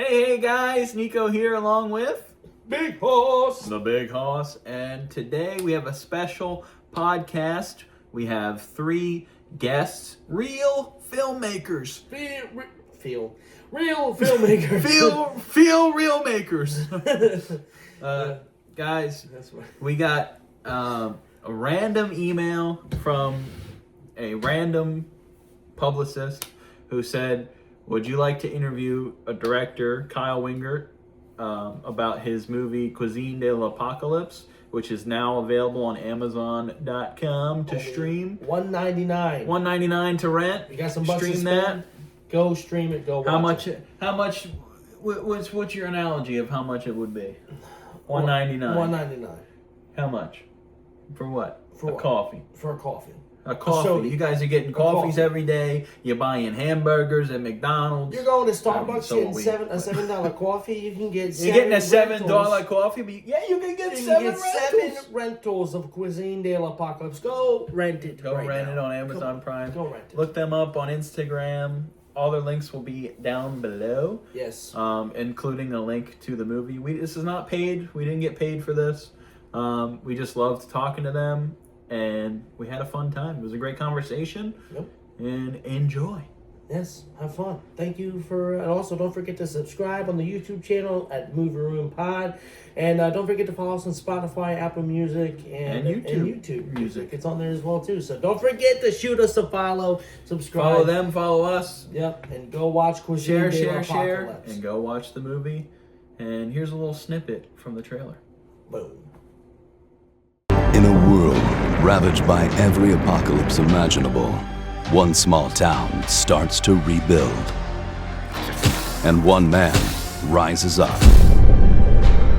Hey guys, Nico here along with Big Horse. the Big Hoss, and today we have a special podcast. We have three guests, real filmmakers. Real filmmaker. feel real makers. Guys, That's right. we got a random email from a random publicist who said, would you like to interview a director, Kyle Weingart, about his movie Cuisine de l'Apocalypse, which is now available on Amazon.com to stream. $1.99. $1.99 to rent. You got some bucks to stream spend? Go stream it. Go watch it. How much? What's your analogy of how much it would be? $1.99. $1.99 How much? For what? For a what? Coffee. for a coffee. A coffee. soda. You guys are getting coffees every day. You're buying hamburgers at McDonald's. You're going to Starbucks so getting we- a $7 coffee. You can get You're getting a $7 $7 coffee, but you can get You seven can get rentals. 7 rentals of Cuisine de l'Apocalypse. Go rent it. Go right rent now. it on Amazon Prime. Go rent it. Look them up on Instagram. All their links will be down below, Yes. including a link to the movie. This is not paid. We didn't get paid for this. We just loved talking to them, and we had a fun time. It was a great conversation. Yep. And enjoy. Yes, have fun. Thank you and also don't forget to subscribe on the YouTube channel at Movie Room Pod, and don't forget to follow us on Spotify, Apple Music, and YouTube Music. It's on there as well too. So don't forget to shoot us a follow, subscribe, Follow them, follow us. Yep, and go watch Cuisine Share, de share, l'Apocalypse. and go watch the movie. And here's a little snippet from the trailer. Boom. In a world ravaged by every apocalypse imaginable, one small town starts to rebuild. And one man rises up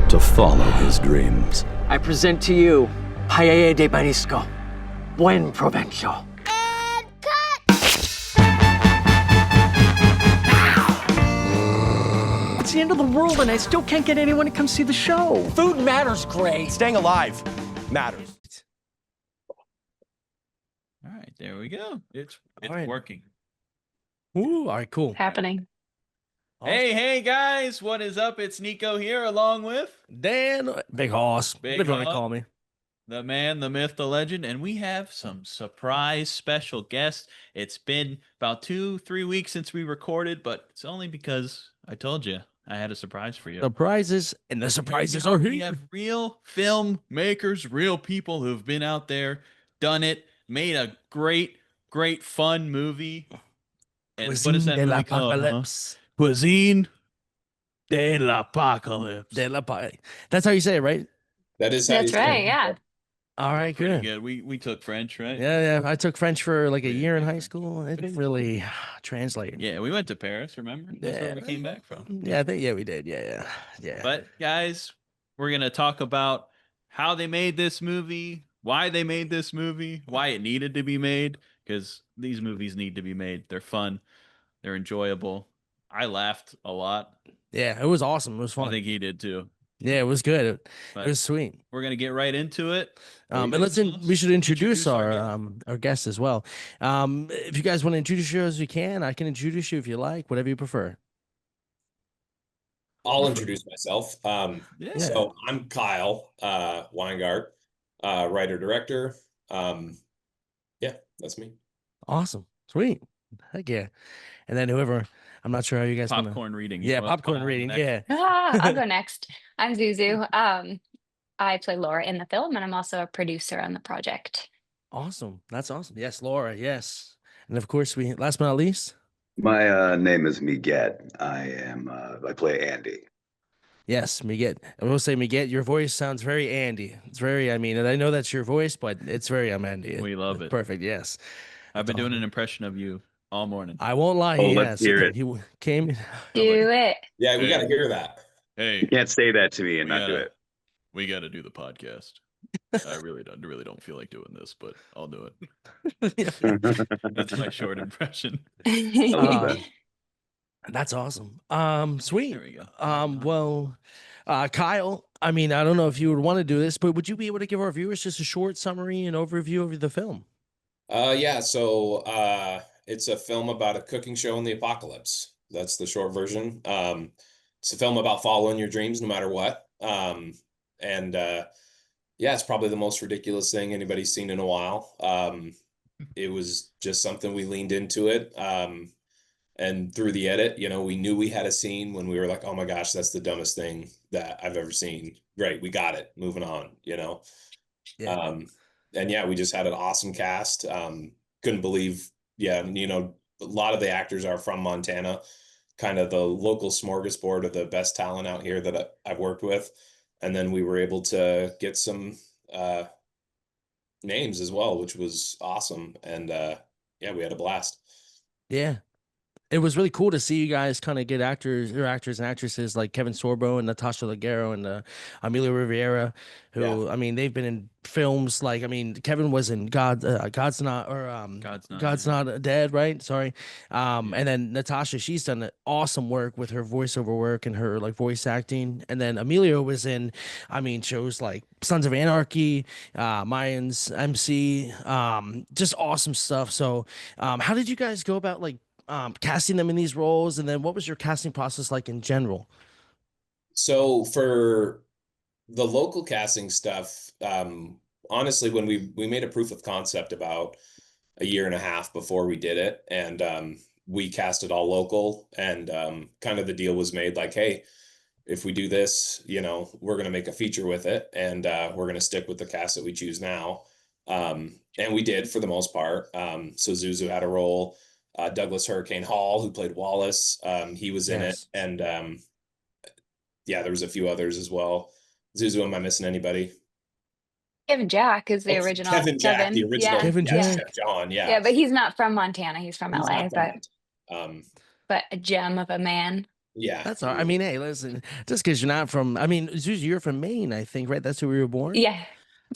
to follow his dreams. I present to you Paella de Marisco, Buen Provencho. It's the end of the world and I still can't get anyone to come see the show. Food matters, Gray. Staying alive matters. All right, there we go. It's All right. working. Ooh, all right, cool. Happening. Hey guys, what is up? It's Nico here along with Dan, Big Hoss, Big whatever you want to Hoss. call me. the man, the myth, the legend, and we have some surprise special guests. It's been about 2-3 weeks since we recorded, but it's only because I told you I had a surprise for you. Surprises, and the surprises are We here. have real filmmakers, real people who've been out there, done it, made a great, fun movie. And what is that Cuisine de movie called? Huh? l'Apocalypse. Cuisine de l'Apocalypse. De l'Apocalypse. That's how you say it, right? That is how That's you say right. it. Yeah. All right, Pretty good. good. We took French, right? Yeah. I took French for like a year in high school. It didn't really translate. Yeah, we went to Paris, remember? That's where we Yeah. came back from. Yeah, we did. Yeah. But guys, we're gonna talk about how they made this movie, why they made this movie, why it needed to be made, because these movies need to be made. They're fun, they're enjoyable. I laughed a lot. Yeah, it was awesome. It was I fun. think he did too. Yeah, it was good. It But was sweet. we're gonna get right into it. And we should introduce our guest. guest as well. If you guys want to introduce yourselves, you can. I can introduce you if you like, whatever you prefer. I'll introduce myself. Yeah. So I'm Kyle Weingart, writer director. Yeah, that's me. Awesome. Sweet. Heck yeah. And then whoever, I'm not sure how you guys want to. Popcorn reading. Yeah, Well, popcorn Kyle, reading. next. Yeah. I'll go next. I'm Zuzu. I play Laura in the film, and I'm also a producer on the project. Awesome. That's awesome. Yes, Laura. Yes. And of course, last but not least. My name is Mighet. I play Andy. Yes, Mighet. I will say, Mighet, your voice sounds very Andy. It's very, and I know that's your voice, but it's very Andy. We love it. Perfect. Yes. I've been doing an impression of you all morning. I won't lie. Oh, Yes. let's hear it. He came. Do it. Yeah, we got to hear that. Hey, You can't say that to me and We not do gotta- it. we got to do the podcast. I really don't feel like doing this, but I'll do it. That's my short impression. Uh, That's awesome. Sweet. There we go. Well, Kyle, I don't know if you would want to do this, but would you be able to give our viewers just a short summary and overview of the film? Yeah, so it's a film about a cooking show in the apocalypse. That's the short version. it's a film about following your dreams no matter what. And yeah, it's probably the most ridiculous thing anybody's seen in a while. It was just something we leaned into it. And through the edit, you know, we knew we had a scene when we were like, oh my gosh, that's the dumbest thing that I've ever seen. Great, we got it. Moving on, you know. Yeah. And yeah, we just had an awesome cast. Couldn't believe, yeah, you know, a lot of the actors are from Montana, kind of the local smorgasbord of the best talent out here that I've worked with. And then we were able to get some names as well, which was awesome. And yeah, we had a blast. Yeah. It was really cool to see you guys kind of get actors and actresses like Kevin Sorbo and Natasha Leggero and Emilio Riviera, who, Yeah. I mean, they've been in films like, I mean, Kevin was in God's Not, or God's Not Dead, right? Sorry. And then Natasha, she's done awesome work with her voiceover work and her like voice acting. And then Emilio was in, I mean, shows like Sons of Anarchy, Mayans, MC, just awesome stuff. So, how did you guys go about like casting them in these roles, and then what was your casting process like in general? So for the local casting stuff, honestly, when we made a proof of concept about a year and a half before we did it, and we cast it all local, and kind of the deal was made like, hey, if we do this, you know, we're going to make a feature with it, and we're going to stick with the cast that we choose now. And we did for the most part. So Zuzu had a role. Douglas Hurricane Hall, who played Wallace, he was in it, Yes. and yeah, there was a few others as well. Zuzu, am I missing anybody? Kevin Jack is the Oh, original. Kevin Jack, the original, Yeah. Kevin yes, Jack. Chef John, yeah. Yeah, but he's not from Montana. He's from He's LA, not from but it. a gem of a man. Yeah. That's all right. I mean, hey, listen, just because you're not from, I mean, Zuzu, you're from Maine, I think, right? That's where you were born. Yeah.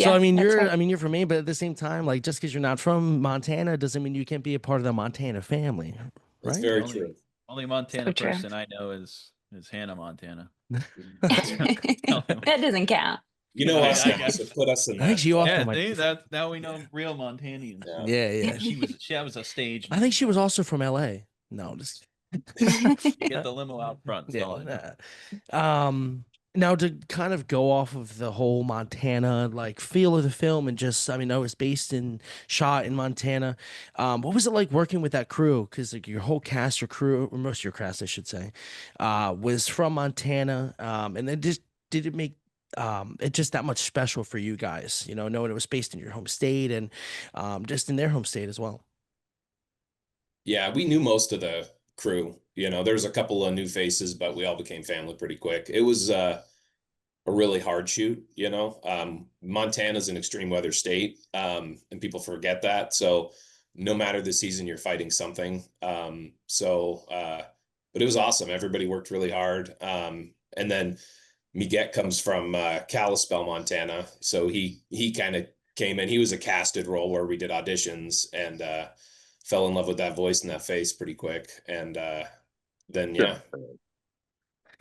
So Yeah, I mean, that's right. you're from Maine, but at the same time, like just because you're not from Montana doesn't mean you can't be a part of the Montana family, That's right? very true. Only Montana So true. person I know is Hannah Montana. That doesn't count. You know us I now, guess. so put us in I think that. she also Yeah, might. see, that now we know real Montanians. Yeah. Yeah. That was a stage. I think she was also from LA. No, just Get the limo out front. That's all I know. Now to kind of go off of the whole Montana like feel of the film and just, I mean, I was shot in Montana. What was it like working with that crew? Because like your whole cast, your crew, or most of your cast, I should say, was from Montana. And then just did it make it just that much special for you guys, you know, knowing it was based in your home state and just in their home state as well. Yeah, we knew most of the crew. You know, there's a couple of new faces, but we all became family pretty quick. It was a really hard shoot, you know. Montana's an extreme weather state, and people forget that. So no matter the season, you're fighting something. But it was awesome. Everybody worked really hard. And then Mighet comes from Kalispell, Montana. So he kind of came in. He was a casted role where we did auditions, and fell in love with that voice and that face pretty quick. And then yeah.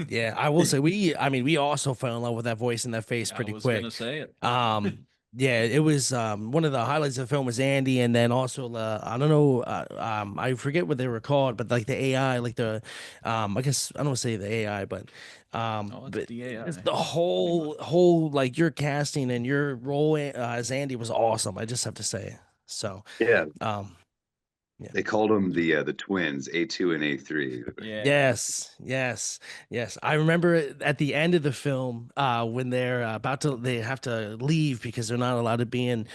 Yeah, I will say we also fell in love with that voice and that face pretty quick. I was gonna say it. Yeah, it was one of the highlights of the film was Andy, and then also I don't know, I forget what they were called, but like the AI, like the I guess I don't want to say the AI, but It's the AI. it's the whole like your casting and your role as Andy was awesome. I just have to say. So Yeah. yeah. They called them the twins, A2 and A3. Yeah. Yes. I remember at the end of the film, when they're they have to leave because they're not allowed to be in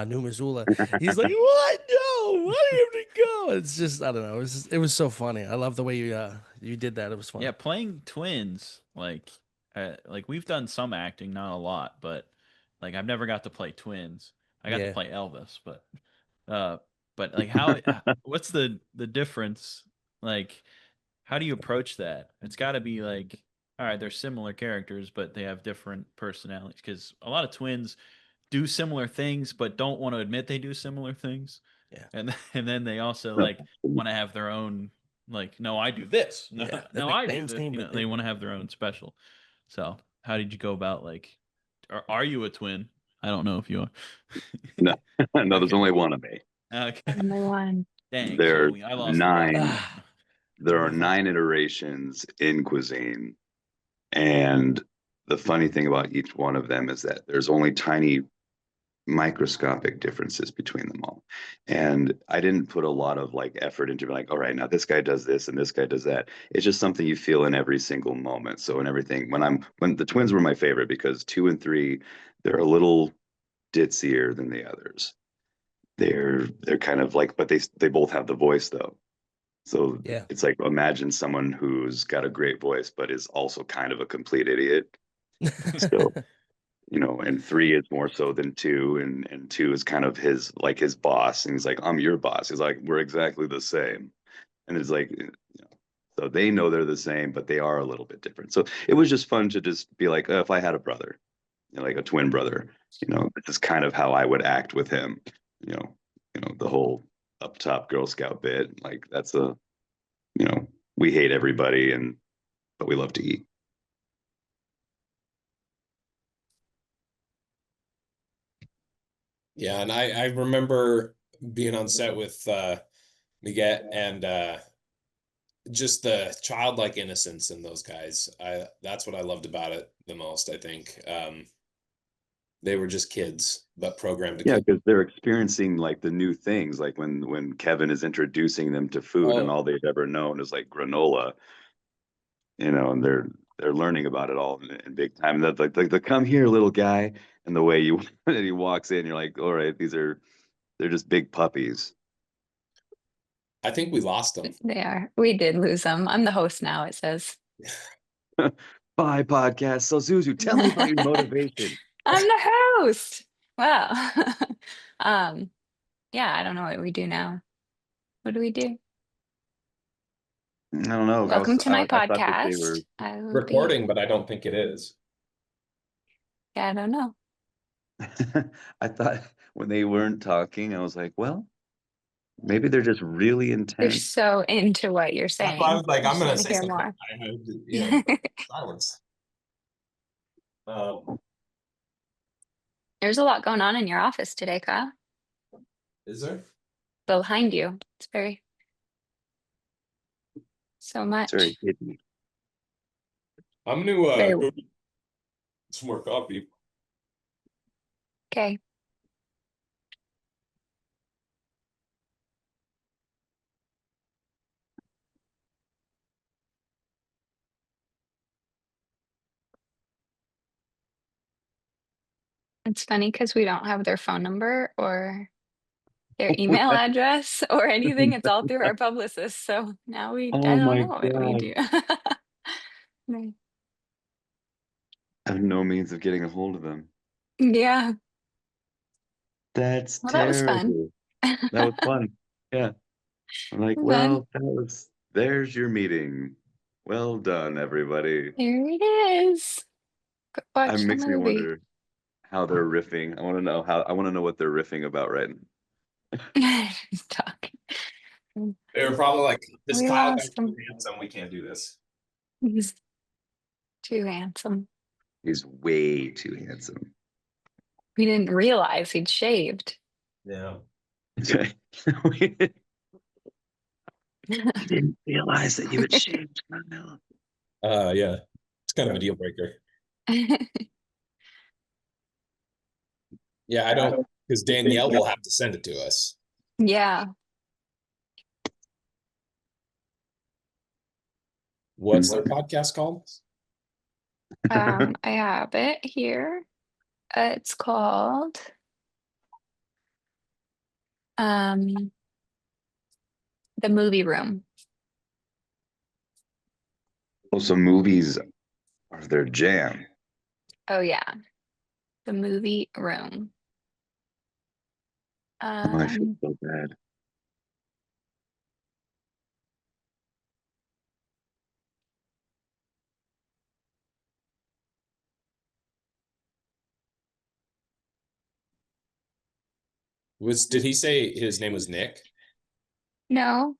New Missoula. He's like, "What? No, why do you have to go?" It's just, I don't know. It was so funny. I love the way you did that. It was fun. Yeah, playing twins, like we've done some acting, not a lot, but like I've never got to play twins. I got to play Elvis, but like how what's the difference? Like how do you approach that? It's got to be like, all right, they're similar characters, but they have different personalities, because a lot of twins do similar things but don't want to admit they do similar things. Yeah. And then they also like want to have their own, like, no, I do this. No, Yeah, no, I do this. You know, they want to have their own special. So how did you go about, like, are you a twin? I don't know if you are. No, there's only one of me. Okay. Number one. Dang. There So I lost 9. the There are 9 iterations in Cuisine. And the funny thing about each one of them is that there's only tiny microscopic differences between them all. And I didn't put a lot of like effort into like, all right, now this guy does this and this guy does that. It's just something you feel in every single moment. So in everything, when the twins were my favorite because 2 and 3, they're a little ditzier than the others. They're kind of like, but they both have the voice though. So Yeah. it's like imagine someone who's got a great voice but is also kind of a complete idiot. So and 3 is more so than 2, and 2 is kind of his boss, and he's like, I'm your boss. He's like, we're exactly the same. And it's like, so they know they're the same, but they are a little bit different. So it was just fun to just be like, if I had a brother, like a twin brother, this is kind of how I would act with him. The whole up top Girl Scout bit, like that's we hate everybody but we love to eat. Yeah, and I remember being on set with Mighet and just the childlike innocence in those guys. That's what I loved about it the most, I think. They were just kids, but programmed to Yeah, cook. because they're experiencing like the new things, like when Kevin is introducing them to food, and all they've ever known is like granola, and they're learning about it all in big time. And that's like the come here, little guy, and the way you and he walks in, you're like, all right, they're just big puppies. I think we lost them. They are. We did lose them. I'm the host now, it says. Bye, podcast. So Zuzu, tell me about your motivation. I'm the host. Wow. Yeah, I don't know what we do now. What do we do? I don't know. Welcome to my I thought that they were podcast. I will recording, but I don't think it is. Yeah, I don't know. I thought when they weren't talking, I was like, well, maybe they're just really They're intense. so into what you're saying. That's why I was like, I I'm just gonna wanna say hear something. more. Silence. There's a lot going on in your office today, Kyle. Is there? Behind you. It's so much. It's very hidden. I'm gonna Very- go get some more coffee. Okay. It's funny because we don't have their phone number or their email address or anything. It's all through our publicist. So now I Oh don't my know what we God. do. Right. I have no means of getting a hold of them. Yeah. That's Well, that was fun. terrible. That was fun. Yeah. I'm like, Fun. well, there's your meeting. Well done, everybody. There it is. Go watch It the makes me movie. wonder how they're riffing. I want to know what they're riffing about right now. Talking. They were probably like, this We Kyle lost guy's too him. handsome. We can't do this. He's too handsome. He's way too handsome. We didn't realize he'd shaved. Yeah. We didn't realize that you had shaved. Yeah. It's kind of a deal breaker. Yeah, I don't, because Danielle will have to send it to us. Yeah. What's their podcast called? I have it here. It's called The Movie Room. Also, movies are their jam. Oh yeah. The Movie Room. Oh, I feel so bad. Did he say his name was Nick? No.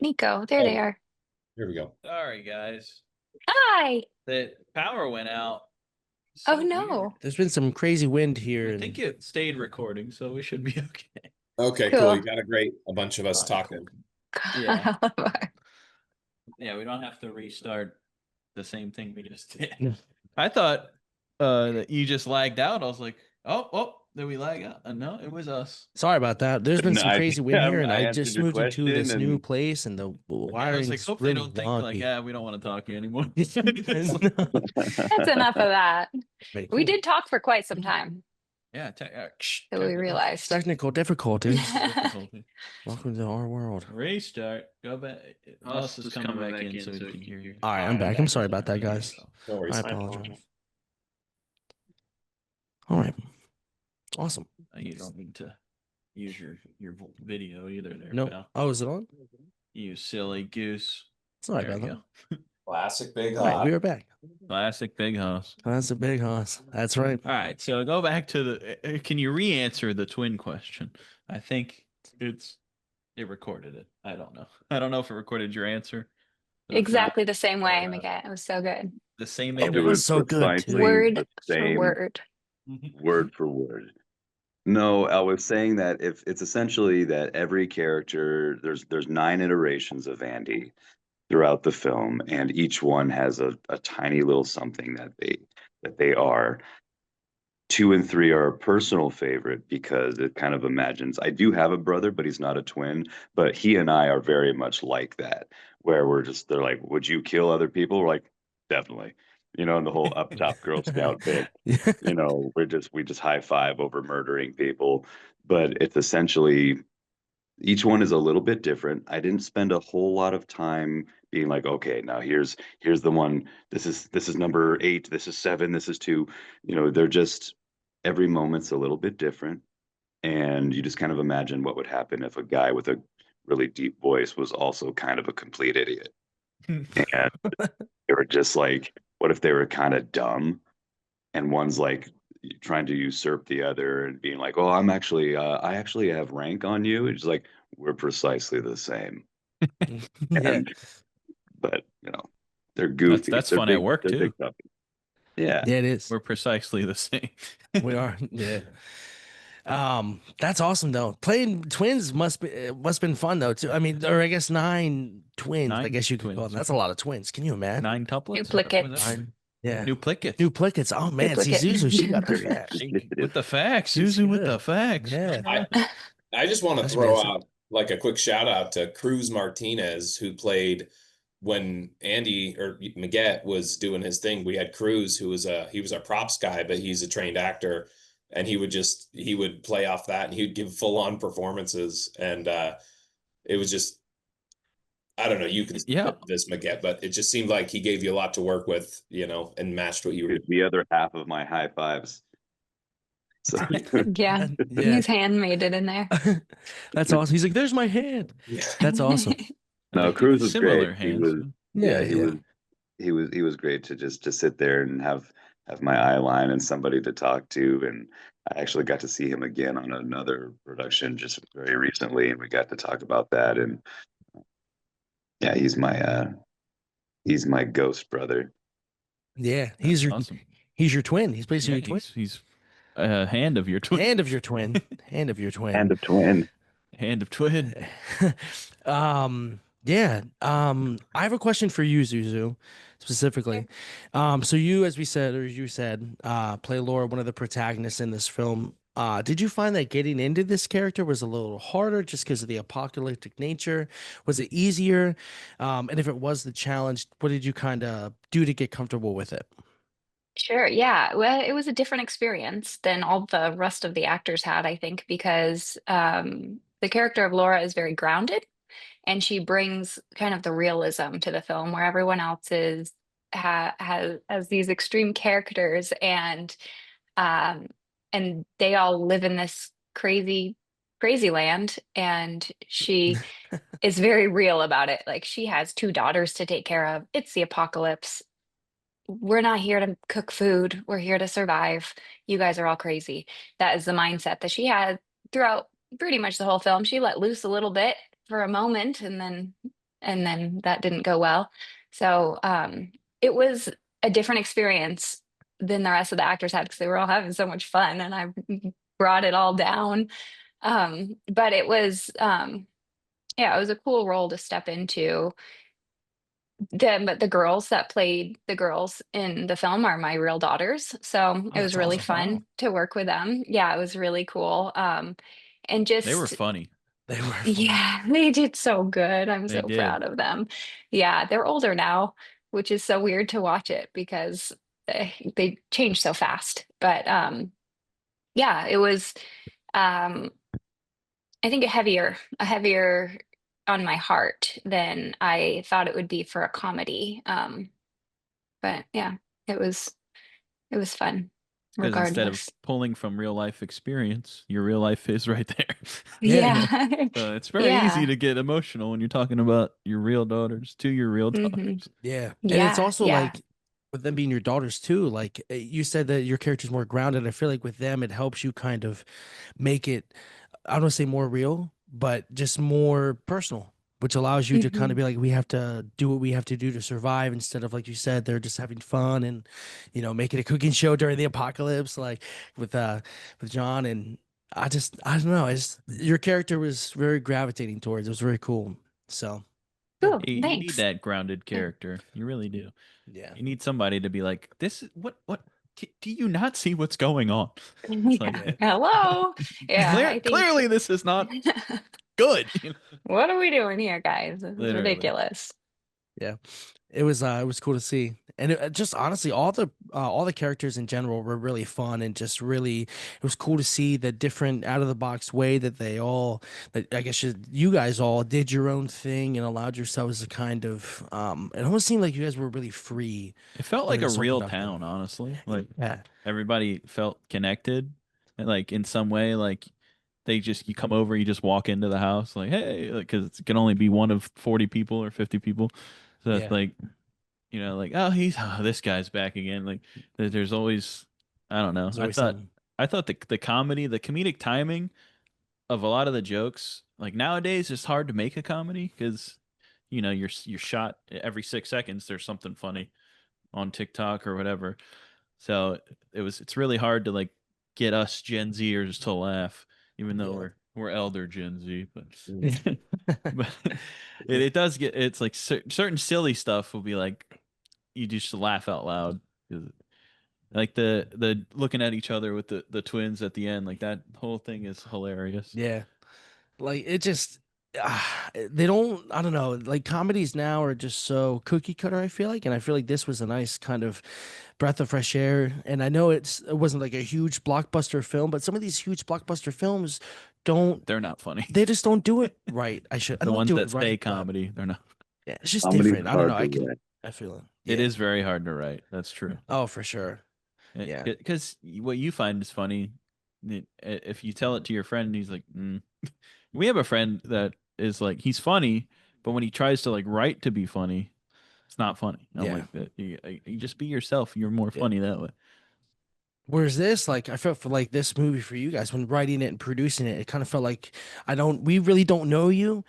Nico, there they Oh. are. Here we go. Sorry, guys. Hi. The power went out. Oh So no. weird. There's been some crazy wind here. I think it stayed recording, so we should be okay. Okay, Cool. cool. You got a bunch of us Alright, talking. Yeah. Yeah, we don't have to restart the same thing we just Yeah. did. I thought that you just lagged out. I was like, oh, did we lag out? No, it was us. Sorry about that. There's been No, some crazy wind here, and I I answered just your moved into this question, new and place, and the I was wiring's like, hope really they don't think like, wonky. we don't want to talk to you anymore. That's enough of that. Right, We cool. did talk for quite some time Yeah, that we realized. Technical difficulties. difficulty. Welcome to our world. Restart. Go back. Us is coming back in so we can hear you. All right, I'm back. I'm sorry about that, guys. No worries. I apologize. All right. Awesome. You don't need to use your video either there, No. pal. Oh, is it on? You silly goose. Sorry There about you that. go. Classic big All right, hop. we are back. Classic big house. That's a big house. That's right. All right, so go back to the. Can you re-answer the twin question? I think it recorded it. I don't know. I don't know if it recorded your answer. But if not, Exactly the same way, Mighet. It was so good. the same. It it was was so good, too. precisely Word the for same word. word for word. No, I was saying that if it's essentially that every character, there's 9 iterations of Andy throughout the film, and each one has a tiny little something that they are. 2 and 3 are a personal favorite because it kind of imagines I do have a brother, but he's not a twin. But he and I are very much like that, where they're like, would you kill other people? We're like, definitely. And the whole up top Girl Scout bit, we just high five over murdering people. But it's essentially each one is a little bit different. I didn't spend a whole lot of time being like, okay, now here's the one. This is number 8. This is 7. This is 2. They're just every moment's a little bit different, and you just kind of imagine what would happen if a guy with a really deep voice was also kind of a complete idiot. And they were just like, what if they were kind of dumb, and one's like trying to usurp the other and being like, oh, I actually have rank on you. It's like, we're precisely the same. Yeah. But they're goofy. That's They're fun big, at work they're too. big puppies. Yeah. Yeah, it is. We're precisely the same. We are. Yeah. That's awesome though. Playing twins must have been fun though too. I mean, or I guess 9 twins. I 9 guess you could call twins. them. That's a lot of twins. Can you imagine? 9 tuplets. Duplicates. 9. Yeah. Duplicates. Duplicates. Oh man, see Duplicate. Zuzu, she got the facts. With the facts, She's Susan with good. the facts. Yeah. I just want to That's throw fancy. out like a quick shout out to Cruz Martinez, who played when Andy or Mighet was doing his thing. We had Cruz, who was he was a props guy, but he's a trained actor, and he would play off that, and he would give full on performances, and it was just, I don't know, you can this Mighet, but it just seemed like he gave you a lot to work with, and matched what you were. The other half of my high fives. So Yeah. Yeah. He's handmade it in there. That's awesome. He's like, there's my hand. That's awesome. no, Cruz was Similar great. He hands. was he was great to sit there and have my eye line and somebody to talk to. And I actually got to see him again on another production just very recently, and we got to talk about that. And yeah, he's my ghost brother. Yeah. He's your awesome. He's your twin. He's basically your twin. He's a hand of your twin. Hand of your twin. Hand of your twin. And a twin. Hand of twin. Yeah. I have a question for you, Zuzu, specifically. So you, as we said, or you said, play Laura, one of the protagonists in this film. Did you find that getting into this character was a little harder just because of the apocalyptic nature? Was it easier? And if it was the challenge, what did you kind of do to get comfortable with it? Sure. Yeah. Well, it was a different experience than all the rest of the actors had, I think, because the character of Laura is very grounded, and she brings kind of the realism to the film, where everyone else has these extreme characters, and they all live in this crazy land, and she is very real about it. Like, she has 2 daughters to take care of. It's the apocalypse. We're not here to cook food. We're here to survive. You guys are all crazy. That is the mindset that she had throughout pretty much the whole film. She let loose a little bit for a moment, and then that didn't go well. So it was a different experience than the rest of the actors had, because they were all having so much fun, and I brought it all down. But it was it was a cool role to step into. the girls that played the girls in the film are my real daughters. So Oh, it was that's really awesome. fun to work with them. Yeah, it was really cool. And They were just funny. They were funny. yeah, they did so good. I'm They so did. proud of them. Yeah, they're older now, which is so weird to watch it because they change so fast. But yeah, it was um I think a heavier on my heart than I thought it would be for a comedy. But yeah, it was it was fun Because instead of regardless. pulling from real life experience, your real life is right there. Yeah. Yeah. So it's very easy Yeah. to get emotional when you're talking about your real daughters to your real Hmm. daughters. Yeah. And it's Yeah. also Yeah. like with them being your daughters too, like you said that your character's more grounded. I feel like with them, it helps you kind of make it, I don't want to say more real, but just more personal, which allows you to kind of Hmm. be like, we have to do what we have to do to survive instead of, like you said, they're just having fun and, making a cooking show during the apocalypse, like with John. And I don't know. Your character was very gravitating towards. It was very cool. So, yeah. Cool. You need Thanks. that grounded Yeah. character. You really do. Yeah. You need somebody to be like, this is what do you not see what's going on? It's like Yeah. Hello. Yeah, I think clearly this is not good. what are we doing here, guys? This is Literally. ridiculous. Yeah, it was cool to see, and just honestly, all the characters in general were really fun and just really it was cool to see the different out of the box way that that I guess you guys all did your own thing and allowed yourselves to kind of it almost seemed like you guys were really free. It felt And like it a was so real productive. town, honestly. Like Yeah, everybody felt connected, and like in some way, like you come over, you just walk into the house, like hey, because it can only be one of 40 people or 50 people, so it's yeah, like like this guy's back again. Like there's always, I don't know. there's always something. I thought the comedy, the comedic timing of a lot of the jokes, like nowadays, it's hard to make a comedy because you're shot every 6 seconds. There's something funny on TikTok or whatever. So it's really hard to like get us Gen Zers to laugh, even though Yeah. we're elder Gen Z. But Mm. but it does get it's like certain silly stuff will be like you just laugh out loud. 'Cause, like the looking at each other with the twins at the end, like that whole thing is hilarious. Yeah. Like it just they don't I don't know, like comedies now are just so cookie cutter, I feel like, and I feel like this was a nice kind of breath of fresh air. And I know it wasn't like a huge blockbuster film, but some of these huge blockbuster films don't They're not funny. they just don't do it right. I The don't ones do that it stay right, but comedy, they're not. yeah, it's just Comedy's different. I don't know. hard to write. I feel it. It Yeah. is very hard to write. That's true. Oh, for sure. Yeah. Because what you find is funny, if you tell it to your friend, he's like, we have a friend that is like, he's funny, but when he tries to like write to be funny, it's not funny. I'm Yeah. like, you just be yourself. You're more Yeah. funny that way. Whereas this, like, I felt for like this movie for you guys when writing it and producing it, it kind of felt like we really don't know you,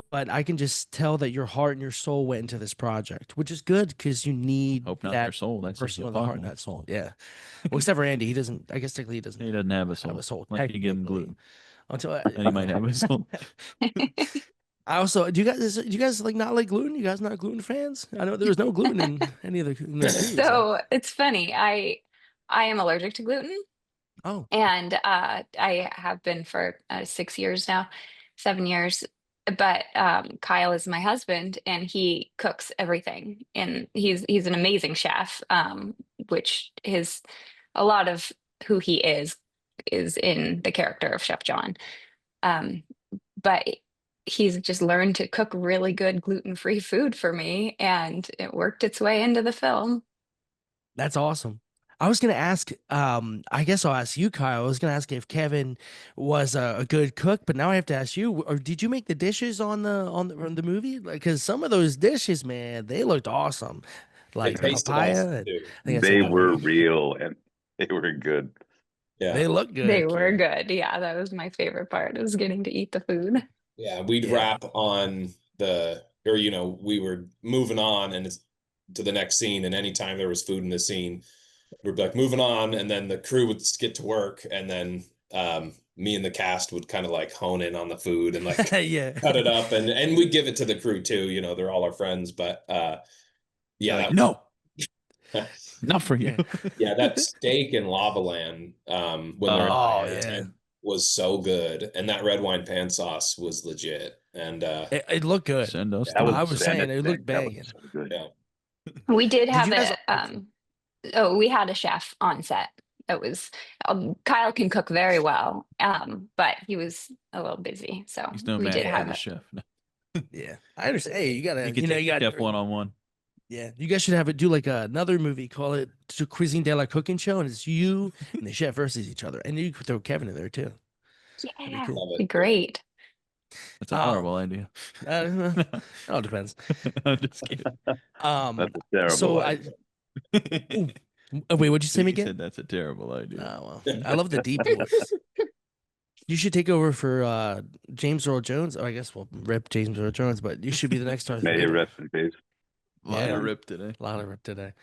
but I can just tell that your heart and your soul went into this project, which is good because you need Hope not that their soul. That's just person the with a heart and that soul. Yeah. Well, except for Andy, he doesn't. I guess technically he doesn't He doesn't have a have soul. a soul. Like you give him Technically, gluten, until and he might have a soul. I also do you guys like not like gluten? You guys not gluten fans? I know there was no gluten in any of in the food. So it's funny. I am allergic to gluten. Oh, And I have been for 6 years now, 7 years. But Kyle is my husband, and he cooks everything, and he's an amazing chef. Which his a lot of who he is in the character of Chef John. Um, but he's just learned to cook really good gluten-free food for me, and it worked its way into the film. that's awesome. I was gonna ask. I guess I'll ask you, Kyle. I was gonna ask if Kevin was a good cook, but now I have to ask you. Or did you make the dishes on the movie? Because some of those dishes, man, they looked awesome. It Like the tasted papaya. awesome And too. I think I said They were papaya. real and they were good. Yeah. They look They good. were Yeah. good. Yeah, that was my favorite part. Was getting to eat the food. Yeah. We'd Yeah. wrap on we were moving on and it's to the next scene. And anytime there was food in the scene, we'd be like moving on. And then the crew would get to work. And then me and the cast would kind of like hone in on the food and like Yeah. cut it up, and we give it to the crew too. You know, they're all our friends, but yeah, Like, that, no, not for you. yeah, that steak in Lava Land, when they're in Oh the yeah. tent was so good, and that red wine pan sauce was legit, and It looked good. Send us That was I was saying it looked that was banging. so good. yeah. We did Did have you guys? we had a chef on set. It was Kyle can cook very well, but he was a little busy, so He's no we match did for have the it. chef. No. Yeah, I understand. Hey, you gotta, You could you know, take you the got chef one-on-one. Yeah, you guys should have it do like another movie, call it Cuisine de la Cooking Show, and it's you and the chef versus each other, and you could throw Kevin in there too. That'd be Yeah, cool. Love be it. great. That's a horrible idea. It all depends. I'm just kidding. That's a terrible So idea. ooh, wait, what'd you say, He Mighet? said that's a terrible idea. Oh well, I love the deep voice. You should take over for James Earl Jones. Oh, I guess we'll rip James Earl Jones, but you should be the next Darth May he Vader. rest in peace. A lot Yeah. of rip today. A lot of rip today.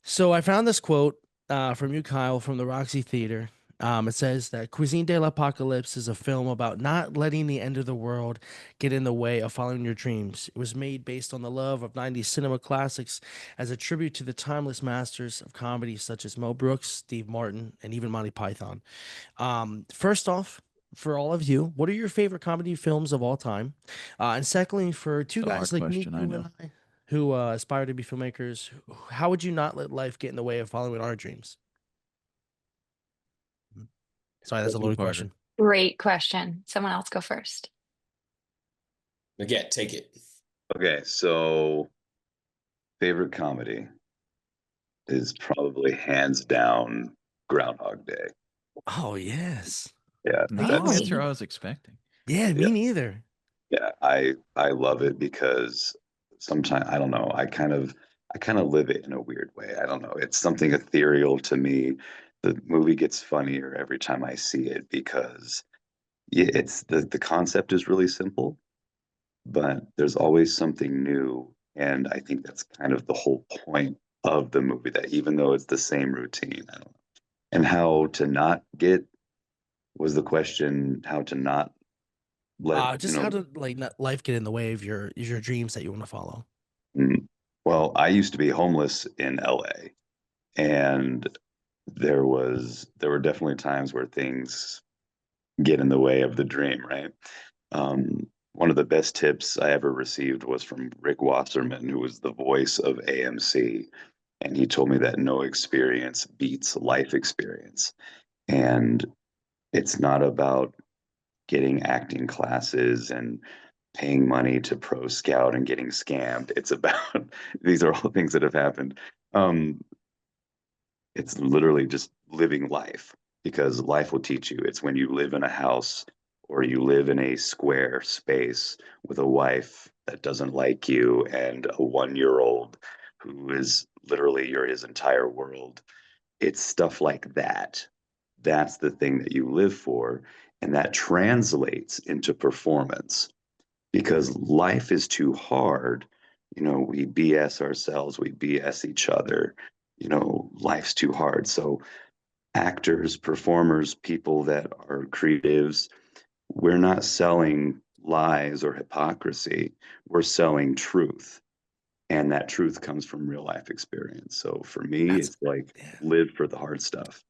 So I found this quote from you, Kyle, from the Roxy Theater. It says that Cuisine de l'Apocalypse is a film about not letting the end of the world get in the way of following your dreams. It was made based on the love of 90s cinema classics as a tribute to the timeless masters of comedy such as Mel Brooks, Steve Martin, and even Monty Python. First off, for all of you, what are your favorite comedy films of all time? And secondly, for two It's a guys hard like me, question, I you know. and I, who aspire to be filmmakers, how would you not let life get in the way of following our dreams? Sorry, that's a loaded Two-parter. question. Great question. Someone else go first. Again, take it. Okay, so favorite comedy is probably hands down Groundhog Day. Oh yes, Yeah, Not that's the answer I was expecting. yeah, me Yeah. neither. yeah. I love it because sometimes I don't know. I kind of live it in a weird way. I don't know. It's something ethereal to me. The movie gets funnier every time I see it because yeah, it's the concept is really simple, but there's always something new. And I think that's kind of the whole point of the movie, that even though it's the same routine, I don't know. And how to not get was the question, how to not let, Just how to like not life get in the way of your dreams that you want to follow. well, I used to be homeless in LA, and there were definitely times where things get in the way of the dream, right? One of the best tips I ever received was from Rick Wasserman, who was the voice of AMC. And he told me that no experience beats life experience. And it's not about getting acting classes and paying money to pro scout and getting scammed. It's about, these are all things that have happened. It's literally just living life, because life will teach you. It's when you live in a house or you live in a square space with a wife that doesn't like you and a 1-year-old who is literally his entire world. It's stuff like that. That's the thing that you live for. And that translates into performance, because life is too hard. We BS ourselves, we BS each other. Life's too hard. So actors, performers, people that are creatives, we're not selling lies or hypocrisy. We're selling truth. And that truth comes from real life experience. So for me, it's like live for the hard stuff.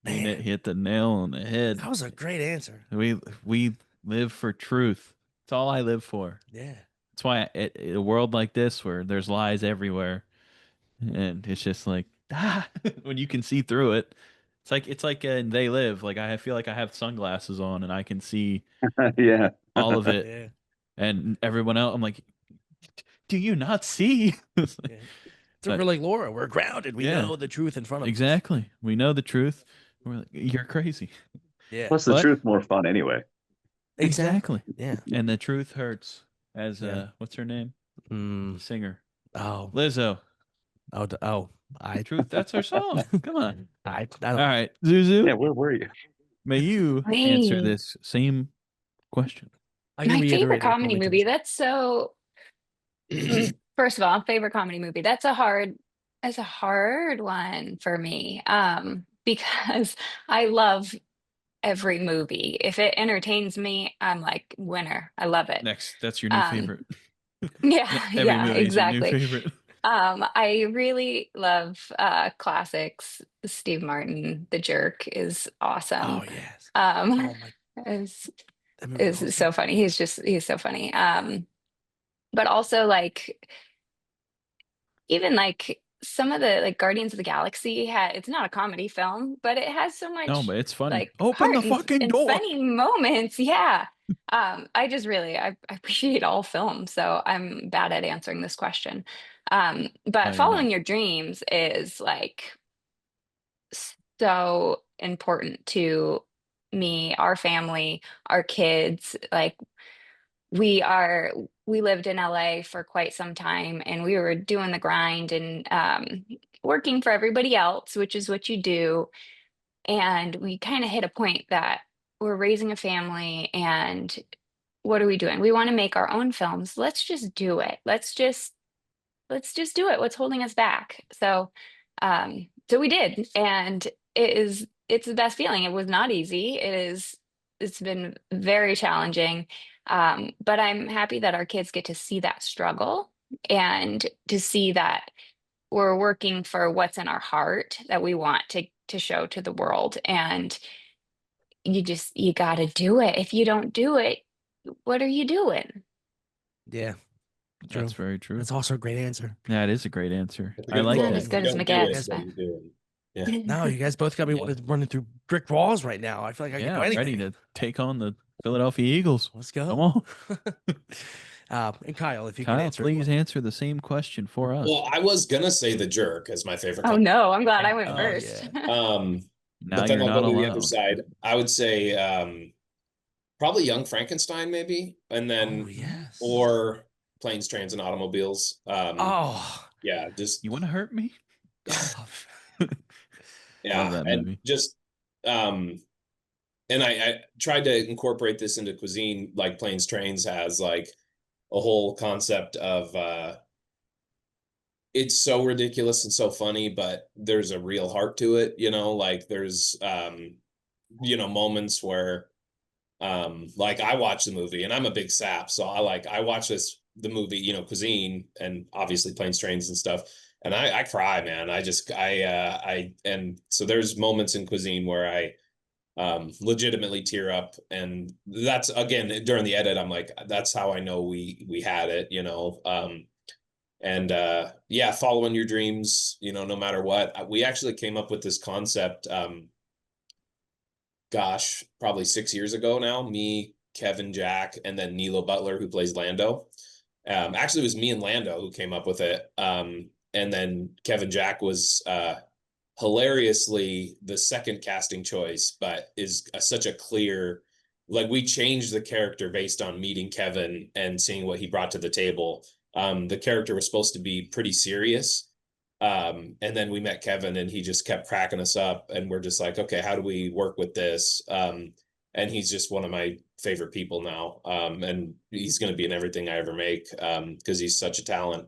Man, it hit the nail on the head. That was a great answer. We live for truth. It's all I live for. Yeah. That's why a world like this where there's lies everywhere, and it's just like when you can see through it. It's like They Live. Like I feel like I have sunglasses on and I can see Yeah. all of it. Yeah. And everyone else, I'm like, do you not see? It's like, Yeah. So we're like Laura. We're grounded. We know the truth in front of us. exactly. We know the truth. We're like, you're crazy. Yeah. Plus, the truth more fun anyway. Exactly. Yeah. And the truth hurts. As Yeah. what's her name? Mm. Singer. Oh. Lizzo. Truth. That's her song. Come on. I All right, Zuzu. Yeah, where were you? May you answer this same question. My favorite comedy movie. That's so. First of all, favorite comedy movie. That's a hard one for me. Because I love every movie. If it entertains me, I'm like, winner. I love it. Next, that's your new favorite. Yeah, Every yeah, movie is your new exactly. favorite. I really love classics. Steve Martin, The Jerk, is awesome. Oh yes. Um, Oh my, is that movie was is so awesome. funny. He's so funny. But also like even like some of the like Guardians of the Galaxy had it's not a comedy film, but it has so No, much but it's funny. like Open heart the fucking and door. funny moments. Yeah. I just really I appreciate all films, so I'm bad at answering this question. No, But you're not. following your dreams is like so important to me, our family, our kids. Like we are we lived in LA for quite some time and we were doing the grind and working for everybody else, which is what you do. And we kind of hit a point that we're raising a family and what are we doing? We want to make our own films. Let's just do it. Let's just do it. What's holding us back? So we did, and it's the best feeling. It was not easy. It's been very challenging. But I'm happy that our kids get to see that struggle and to see that we're working for what's in our heart that we want to show to the world. And you got to do it. If you don't do it, what are you doing? Yeah, true. That's very true. That's also a great answer. Yeah, it is a great answer. It's a I good like quote. Not that. as If you good as don't do Mighet, it, what are but you doing? Yeah. No, you guys both got me Yeah. running through brick walls right now. I feel like I can Yeah, do I'm anything. ready to take on the Philadelphia Eagles. Let's go. Come on. And Kyle, if you Kyle, can answer. please answer the same question for us. Well, I was gonna say The Jerk as my favorite. oh no, I'm glad I went Oh, first. yeah. Now But then you're I'll go not to the other allowed. side. I would say probably Young Frankenstein, maybe, and then Oh, yes. or Planes, Trains, and Automobiles. Oh, Yeah, just You want to hurt me? oh. yeah, Love that and movie. just and I tried to incorporate this into Cuisine, like Planes, Trains has like a whole concept of it's so ridiculous and so funny, but there's a real heart to it, like there's moments where like I watch the movie and I'm a big sap, so I watch the movie, Cuisine, and obviously Planes, Trains, and stuff, and I cry, man. I and so there's moments in Cuisine where I legitimately tear up, and that's again during the edit. I'm like, that's how I know we had it, and yeah, following your dreams, no matter what. We actually came up with this concept gosh, probably 6 years ago now. Me, Kevin, Jack, and then Nilo Butler, who plays Lando. Actually, it was me and Lando who came up with it. And then Kevin Jack was hilariously the second casting choice, but is such a clear, like we changed the character based on meeting Kevin and seeing what he brought to the table. The character was supposed to be pretty serious. And then we met Kevin and he just kept cracking us up, and we're just like, okay, how do we work with this? And he's just one of my favorite people now. And he's going to be in everything I ever make because he's such a talent.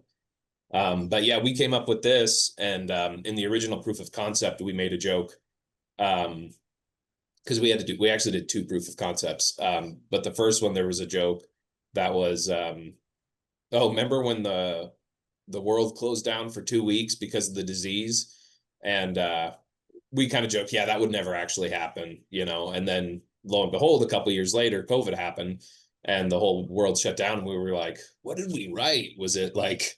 But yeah, we came up with this, and in the original proof of concept, we made a joke because we actually did two proof of concepts. But the first one, there was a joke that was, oh, remember when the world closed down for 2 weeks because of the disease? And we kind of joked, yeah, that would never actually happen, and then lo and behold, a couple of years later, COVID happened and the whole world shut down, and we were like, what did we write? Was it like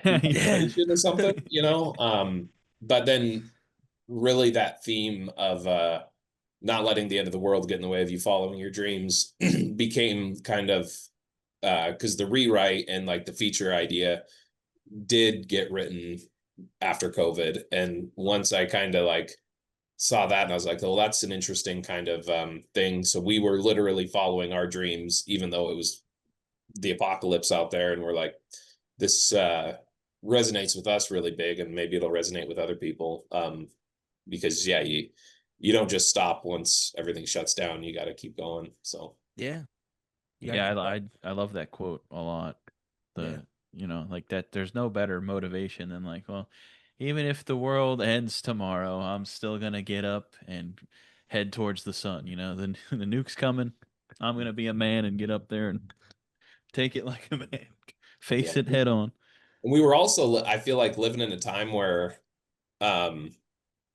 inflation or something? But then really that theme of not letting the end of the world get in the way of you following your dreams became kind of because the rewrite and like the feature idea did get written after COVID. And once I kind of like saw that, and I was like, well, that's an interesting kind of thing. So we were literally following our dreams, even though it was the apocalypse out there. And we're like, this resonates with us really big, and maybe it'll resonate with other people. Because yeah, you don't just stop once everything shuts down. You got to keep going. So Yeah. Yeah, I love that quote a lot. Like that there's no better motivation than like, well, even if the world ends tomorrow, I'm still gonna get up and head towards the sun. You know, the nuke's coming. I'm gonna be a man and get up there and take it like a man, face it head on. And we were also, I feel like, living in a time where, and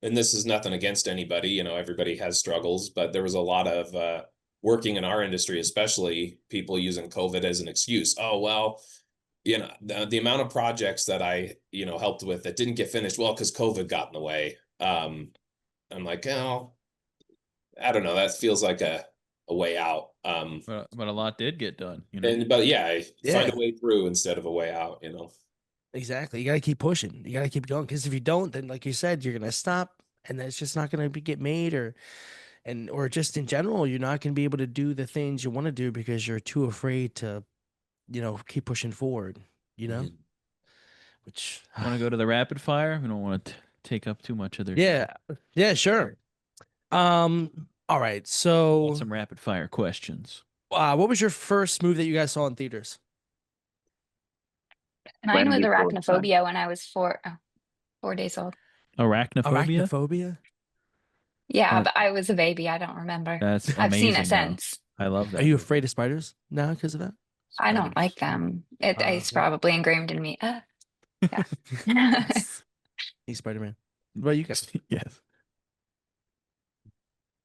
this is nothing against anybody, you know, everybody has struggles, but there was a lot of working in our industry, especially people using COVID as an excuse. Oh, well, you know, the amount of projects that I, you know, helped with that didn't get finished, well, because COVID got in the way. I'm like, oh, I don't know. That feels like a way out. But a lot did get done, you know. But yeah, find Yeah. a way through instead of a way out, you know. Exactly. You got to keep pushing. You got to keep going, because if you don't, then like you said, you're gonna stop, and then it's just not gonna get made, or just in general, you're not gonna be able to do the things you want to do because you're too afraid to, keep pushing forward. You know, which Want to go to the rapid fire? We don't want to take up too much of their. yeah, sure. All right. So, some rapid fire questions. what was your first movie that you guys saw in theaters? Mine was Before time. Arachnophobia when I was 4 days old. Arachnophobia. Arachnophobia. Yeah, Uh, but I was a baby. I don't remember. That's I've seen amazing, it though. since. I love that. Are you afraid of spiders now because of that? I don't like them. It's probably ingrained in me. Yeah. He's Spider-Man. What about you guys? Yes.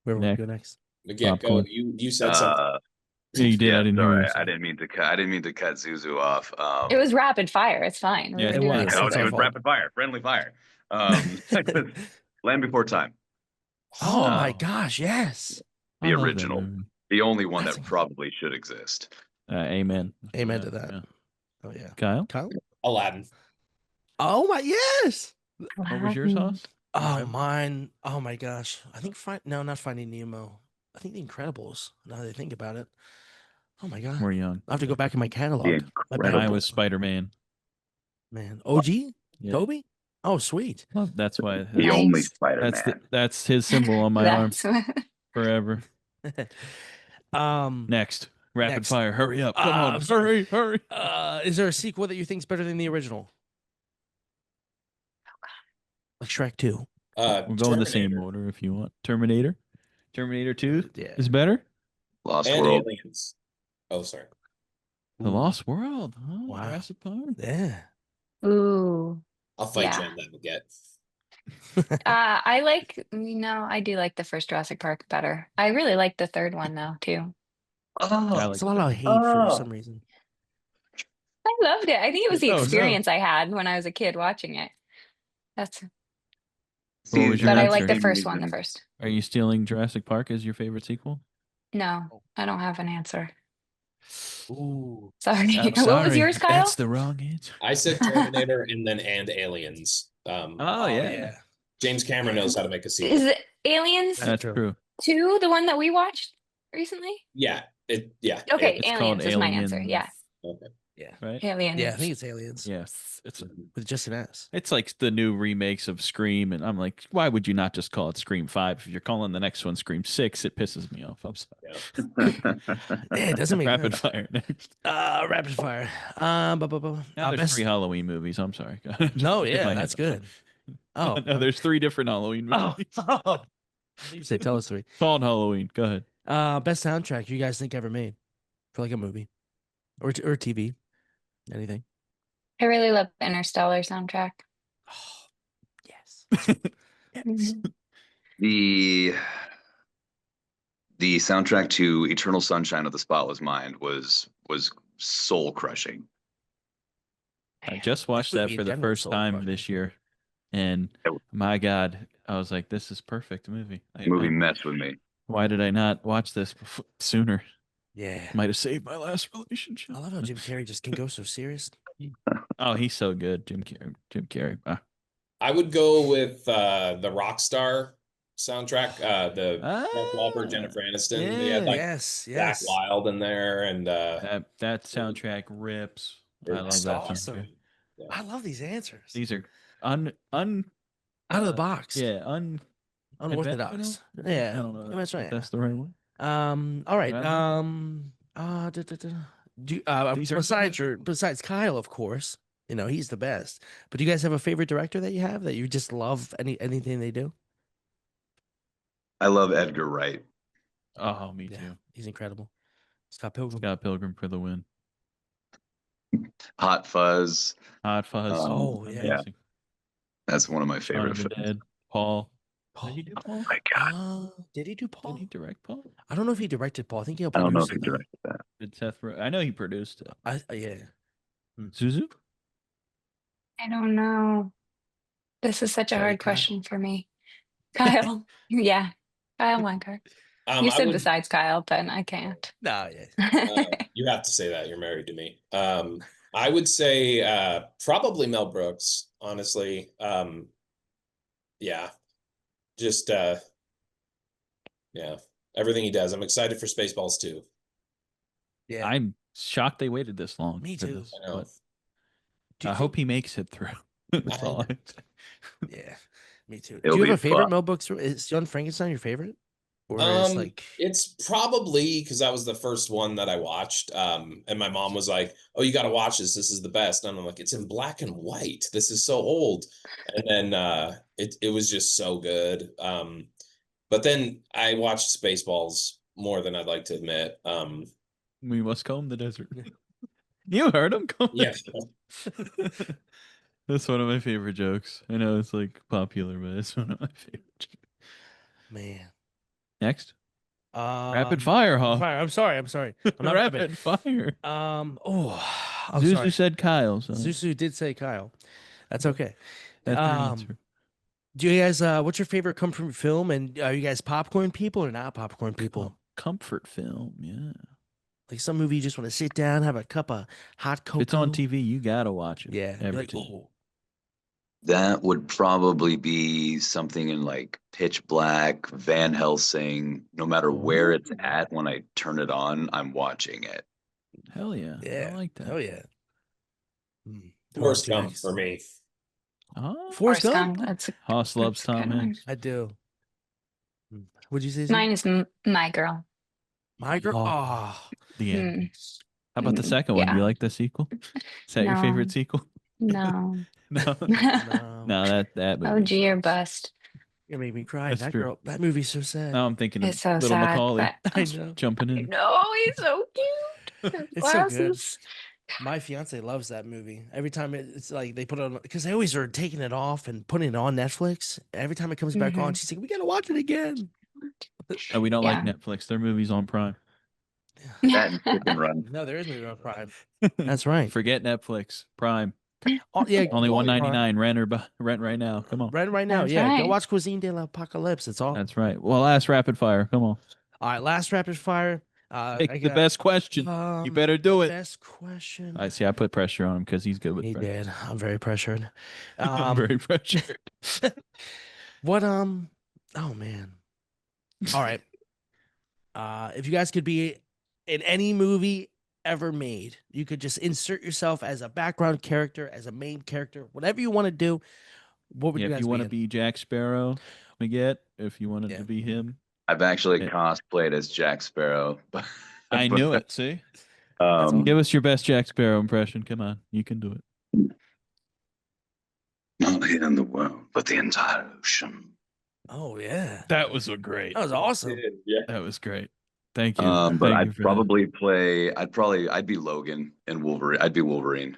Where will we Next. go next? Again, go. Popcorn. You said something. Yeah, you did. I didn't hear Sorry, you. I didn't mean to cut. I didn't mean to cut Zuzu off. It was rapid fire. It's fine. We Yeah, were it doing was. this No, It's it our was fault. rapid fire, friendly fire. Land Before Time, Oh Oh. my gosh, yes. the I love that original, movie. the only one That's that probably should exist. Amen. Amen to that. Yeah. Oh yeah. Kyle, Kyle? Aladdin. Oh my yes. what was yours, Hoss? Oh mine. Oh my gosh. I think no, not Finding Nemo. I think The Incredibles. Now that I think about it. Oh my god. We're young. I have to go back in my catalog. The My Mine Incredibles. was Spider-Man. man. OG? Yeah. Toby? Oh sweet. Well, that's why. The Nice. only Spider-Man. That's his symbol on my arm That's forever. Next, rapid Next. fire. Hurry up! Come I'm on, sorry. hurry! Is there a sequel that you think is better than the original? Like Shrek 2. We'll go in the same Terminator order if you want. Terminator 2 Yeah. is better. Lost and World. Aliens. Oh, sorry. The Lost World. Oh, Wow. Jurassic Park. Yeah. Ooh. I'll fight Yeah. you on that, Mighet. I do like the first Jurassic Park better. I really like the third one though too. I It's a lot of hate for some reason. I loved it. I think it was the Oh, no. experience I had when I was a kid watching it. That's What was your but I answer? like the first one the first. Are you stealing Jurassic Park as your favorite sequel? No, I don't have an answer. Ooh. Sorry. I'm What was sorry. yours, Kyle? That's the wrong answer. I said Terminator and Aliens. Oh, yeah. James Cameron knows how to make a sequel. Is it Aliens That's true. true. 2, the one that we watched recently? Yeah. Yeah. Okay, It's called Aliens is my answer. Aliens. Yeah. Okay. Yeah. Right? Aliens. Yeah, I think it's Aliens. Yeah. It's With just an S. It's like the new remakes of Scream, and I'm like, why would you not just call it Scream 5? If you're calling the next one Scream 6, it pisses me off. I'm sorry. Yeah, it doesn't make Rapid sense. fire next. Rapid fire. Now there's 3 Halloween movies. I'm sorry. No, Hit yeah, my that's head. good. Oh. No, there's 3 different Halloween Oh. movies. You say tell us 3. Called Halloween. Go ahead. Best soundtrack you guys think ever made for like a movie or TV, anything? I really love Interstellar soundtrack. Oh, yes. Mhm. The soundtrack to Eternal Sunshine of the Spotless Mind was soul crushing. I just watched movie that in for the general is first so time fucking this year, and my God, I was like, "This is perfect movie." Movie messed with me. Why did I not watch this sooner? Yeah. Might have saved my last relationship. I love how Jim Carrey just can go so serious. Oh, he's so good, Jim Carrey. I would go with the Rockstar soundtrack. The Mark Wahlberg, Jennifer Aniston. They had like yes. Zach Wild in there, and that soundtrack rips. I love That's that awesome. soundtrack. Yeah. I love these answers. These are out of the box. Yeah, Unorthodox. I Yeah. don't know. That's right. If that's the right one. All right. These are Besides Kyle, of course, he's the best. But do you guys have a favorite director that you have that you just love anything they do? I love Edgar Wright. Oh, me Yeah, too. he's incredible. Scott Pilgrim. Scott Pilgrim for the win. Hot Fuzz. Hot Fuzz. Oh, yeah. Amazing. That's one of my Shaun favorite of the films. Dead. Paul. Paul. Did he do Paul? My God, Did he do Paul? Did he direct Paul? I don't know if he directed Paul. I think he helped I don't know if produce he it. directed that. Did Seth? I know he produced it. Yeah. Zuzu? I don't know. This is such a Sorry, hard Kyle. question for me. Kyle. Yeah. Kyle Weingart. You I said would, besides Kyle, but I can't. Nah, yeah. you have to say that you're married to me. I would say probably Mel Brooks, honestly. Yeah, just yeah, everything he does. I'm excited for Spaceballs too. Yeah. I'm shocked they waited this long. Me for too. this, I know. but I hope he makes it through. That's all I'm saying. Yeah. Me too. It'll Do you be have a favorite fun. Mel Brooks? Is Young Frankenstein your favorite? Or is like It's probably because that was the first one that I watched. And my mom was like, "Oh, you got to watch this. This is the best." And I'm like, "It's in black and white. This is so old." And then it was just so good. But then I watched Spaceballs more than I'd like to admit. We must comb the desert. You heard him comb. Yeah. That's one of my favorite jokes. I know it's like popular, but it's one of my favorite jokes. man. Next. Rapid fire, huh? Fire. I'm sorry. I'm not Rapid fire. I'm Zuzu sorry. said Kyle. So Zuzu did say Kyle. That's okay. that's your answer. Do you guys what's your favorite comfort film, and are you guys popcorn people or not popcorn people? Comfort film, yeah. Like some movie you just want to sit down, have a cup of hot cocoa. If it's on TV, you gotta watch it. Yeah. Every Like, time. oh, That would probably be something in like Pitch Black, Van Helsing. No matter where it's at, when I turn it on, I'm watching it. Hell yeah. yeah. I like that. Hell yeah. Forrest Two Gump next. for me. Oh, Forrest Gump? That's a, Hoss loves that's a Tom good one. Hanks. I do. What'd you say? Zuzu? Mine is My Girl. My Girl. Oh. Oh, The end. Mm. How about the second one? Do you like the sequel? Is that your No. favorite sequel? No. No. no. No, that movie. OG or sucks. bust. You made me cry. That's That true. girl. That movie's so sad. Now I'm thinking of It's so Little sad. Macaulay But I know. jumping in. no, he's so cute. His It's so good. glasses. My fiance loves that movie. Every time it's like they put it on, because they always are taking it off and putting it on Netflix. Every time it comes back on, she's like, "We gotta watch it again." Oh, we don't like Yeah. Netflix. Their movies on Prime. That and Chicken Run. No, there is movie on Prime. That's right. Forget Netflix. Prime. Oh, yeah, Only go on Prime. $1.99. Rent right now. Come on. Right now. That's Yeah, go right. watch Cuisine de l'Apocalypse. It's all. That's right. Well, last rapid fire. Come on. All right, last rapid fire. Pick I the got, best question. You better do it. Best question. I see. I put pressure on him because he's good with He pressure. did. I'm very pressured. I'm very pressured. What oh man. All right. If you guys could be in any movie ever made, you could just insert yourself as a background character, as a main character, whatever you want to do. What would Yeah, you if guys you want to in? be Jack Sparrow, Mighet, if you wanted Yeah. to be him. I've actually Yeah. cosplayed as Jack Sparrow. I knew it. See? Give Give us your best Jack Sparrow impression. Come on. You can do it. not here in the world, but the entire ocean. Oh yeah. That was great. That was awesome. Yeah. That was great. Thank you. But Thank you I'd for probably play. I'd be Logan and Wolverine. I'd be Wolverine.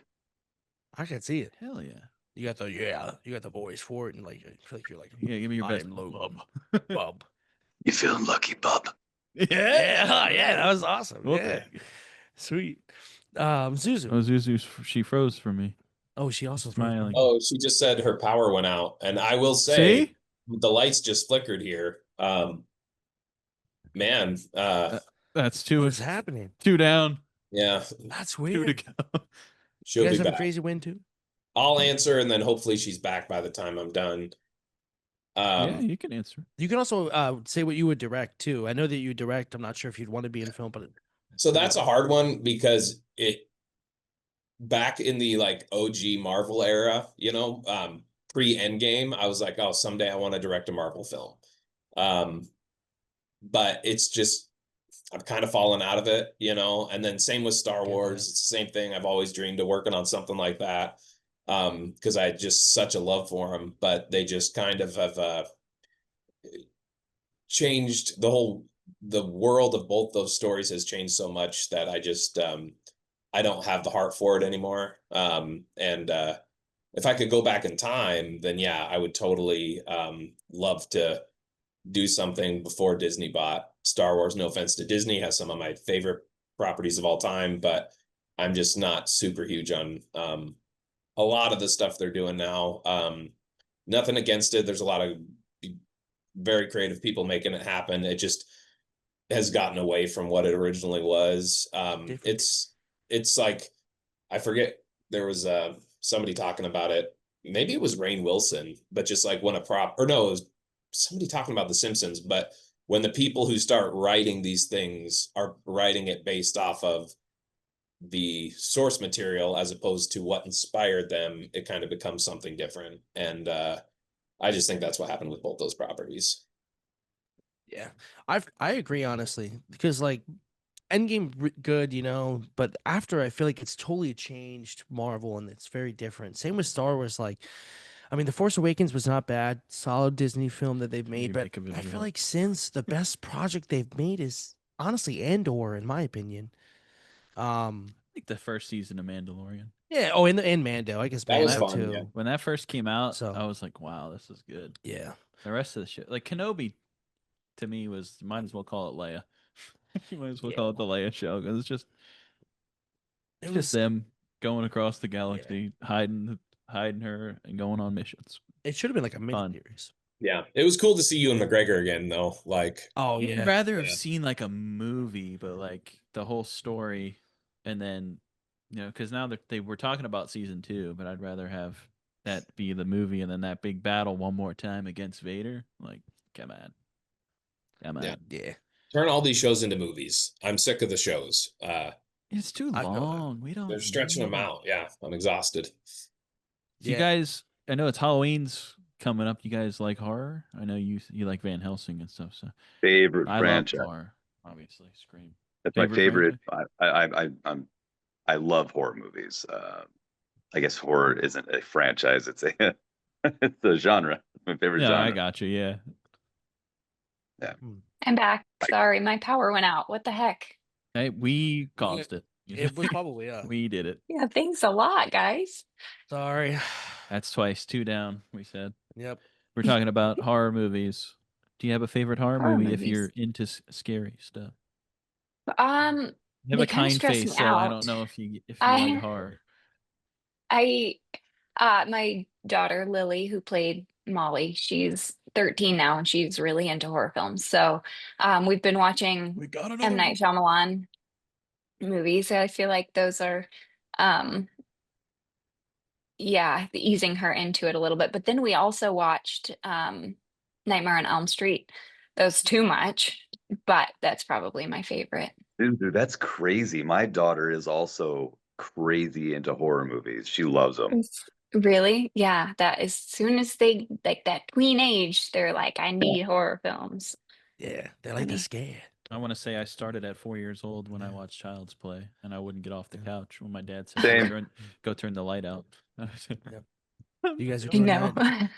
I can see it. that. Hell yeah. You got the voice for it, and like I feel like you're like Yeah, give me your best. I'm Logan. Bub. Bub. You feeling lucky, bub? Yeah, that was awesome. Okay. Yeah. Sweet. Zuzu. Oh, Zuzu, she froze for me. Oh, she also Smiling. Oh, she just said her power went out, and I will say See? the lights just flickered here. Man, That's two. What's happening? Two down. yeah, That's Two weird. to go. she'll You guys be have a back. crazy win too? I'll answer, and then hopefully she's back by the time I'm done. Yeah, you can answer. You can also say what you would direct too. I know that you direct. I'm not sure if you'd want to be in film, but So that's a hard one because back in the like OG Marvel era, pre Endgame, I was like, oh, someday I want to direct a Marvel film. But it's just I've kind of fallen out of it, and then same with Star Wars. It's the same thing. I've always dreamed of working on something like that. Because I had just such a love for them, but they just kind of have changed the world of both those stories has changed so much that I just I don't have the heart for it anymore. And if I could go back in time, then yeah, I would totally love to do something before Disney bought Star Wars. No offense to Disney, has some of my favorite properties of all time, but I'm just not super huge on a lot of the stuff they're doing now. Nothing against it. There's a lot of very creative people making it happen. It just has gotten away from what it originally was. It's like, I forget, there was somebody talking about it. Maybe it was Rainn Wilson, but just like when or no, it was somebody talking about The Simpsons, but when the people who start writing these things are writing it based off of the source material as opposed to what inspired them, it kind of becomes something different. And I just think that's what happened with both those properties. Yeah, I agree honestly, because like Endgame good, you know, but after I feel like it's totally changed Marvel and it's very different. Same with Star Wars. Like, I mean, The Force Awakens was not bad, solid Disney film that they've made, but I feel like since the best project they've made is honestly Andor, in my opinion. I think the first season of Mandalorian. Yeah. Oh, and Mando. I guess That was Mando fun, too. yeah. When that first came out, So I was like, "Wow, this is good." yeah. The rest of the shit, like Kenobi, to me was might as well call it Leia. You might as well call it the Leia show because it's just them going across the galaxy, hiding her, and going on missions. It should have been like a mini series. Yeah, it was cool to see Ewan McGregor again, though. Like, Oh I'd yeah. rather have seen like a movie, but like the whole story, and then because now they were talking about season 2, but I'd rather have that be the movie and then that big battle one more time against Vader. Like, come on. Yeah. Turn all these shows into movies. I'm sick of the shows. It's too long. We don't. They're stretching them out. Yeah, I'm exhausted. You guys, I know it's Halloween's coming up. You guys like horror? I know you like Van Helsing and stuff. So favorite I franchise. love horror, obviously. Scream. That's my favorite. I love horror movies. I guess horror isn't a franchise; it's a it's a genre. It's my favorite genre. I got you. Yeah. Yeah. I'm back. Sorry, my power went out. What the heck? Hey, we caused it. It was probably we did it. Yeah, thanks a lot, guys. Sorry. That's twice, 2 down. We said. Yep. We're talking about horror movies. Do you have a favorite horror movie if you're into scary stuff? You have they a kind stress face, me so out. I don't know if you like horror. My daughter Lily, who played Molly, she's 13 now, and she's really into horror films. So we've been watching M. Night Shyamalan movies. I feel like those are easing her into it a little bit. But then we also watched Nightmare on Elm Street. Those too much, but that's probably my favorite. Dude, that's crazy. My daughter is also crazy into horror movies. She loves them. Really? Yeah, that as soon as they like that tween age, they're like, I need horror films. Yeah, they like to scare. I want to say I started at 4 years old when I watched Child's Play, and I wouldn't get off the couch when my dad said, "Go turn the light out." You guys are doing that.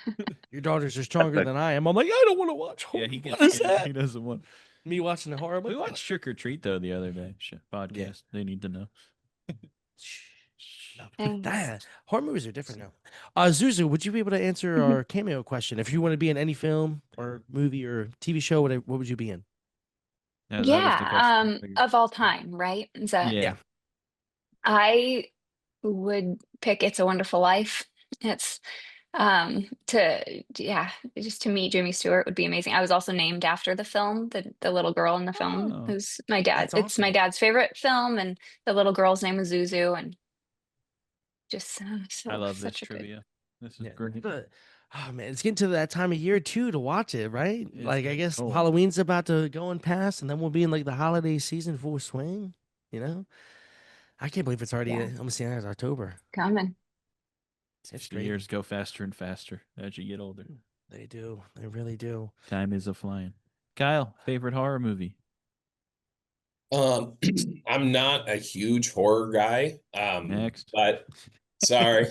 Your daughters are stronger than I am. I'm like, I don't want to watch horror. Yeah, what is that? He doesn't want me watching the horror. We watched Trick or Treat though the other day. Podcast. Yeah. They need to know. Horror movies are different now. Zuzu, would you be able to answer our cameo question? If you want to be in any film or movie or TV show, what would you be in? Of all time, right? Yeah. I would pick It's a Wonderful Life. It's just to meet Jimmy Stewart would be amazing. I was also named after the film, the little girl in the film who's my dad. Awesome. It's my dad's favorite film, and the little girl's name was Zuzu, and just I love this trivia. This is great. But, oh man, it's getting to that time of year too to watch it, right? It's like I guess cold. Halloween's about to go and pass, and then we'll be in like the holiday season full swing. You know, I can't believe it's already almost the end of October. Coming. It's the years go faster and faster as you get older. They do. They really do. Time is a flying. Kyle, favorite horror movie? I'm not a huge horror guy. Next. But sorry,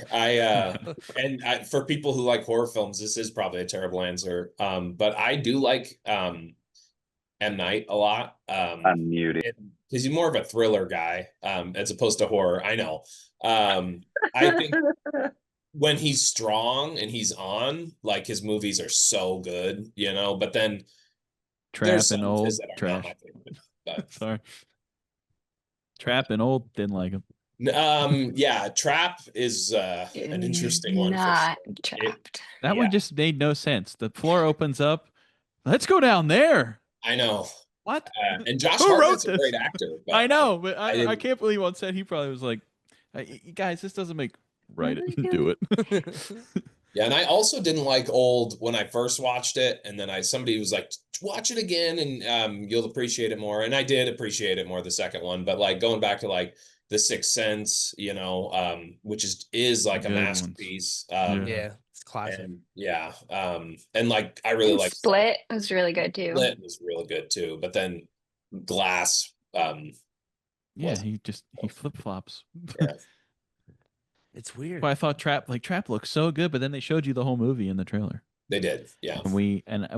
for people who like horror films, this is probably a terrible answer. But I do like M. Night a lot. I'm muted. Because he's more of a thriller guy, as opposed to horror. I know. I think when he's strong and he's on, like his movies are so good, but then there's Trap and some of old his that are not trash. my favorite. But Sorry. Trap and old didn't like him. yeah, Trap is an interesting one. Not For sure. Trapped. That one just made no sense. The floor opens up. Let's go down there. I know. What? And Josh Who wrote Hartnett's a this? great actor. But I know, but I didn't- can't believe on set he probably was like, guys, this doesn't make right. Do it. Yeah, and I also didn't like Old when I first watched it, and then somebody was like, watch it again, and you'll appreciate it more. And I did appreciate it more the second one, but like going back to like The Sixth Sense, which is like a Good masterpiece. Yeah, it's classic. And like I really like Split was really good too. Split was really good too, but then Glass. Yeah, he flip flops. Yeah. It's weird. But I thought Trap looked so good, but then they showed you the whole movie in the trailer. They did, yeah. And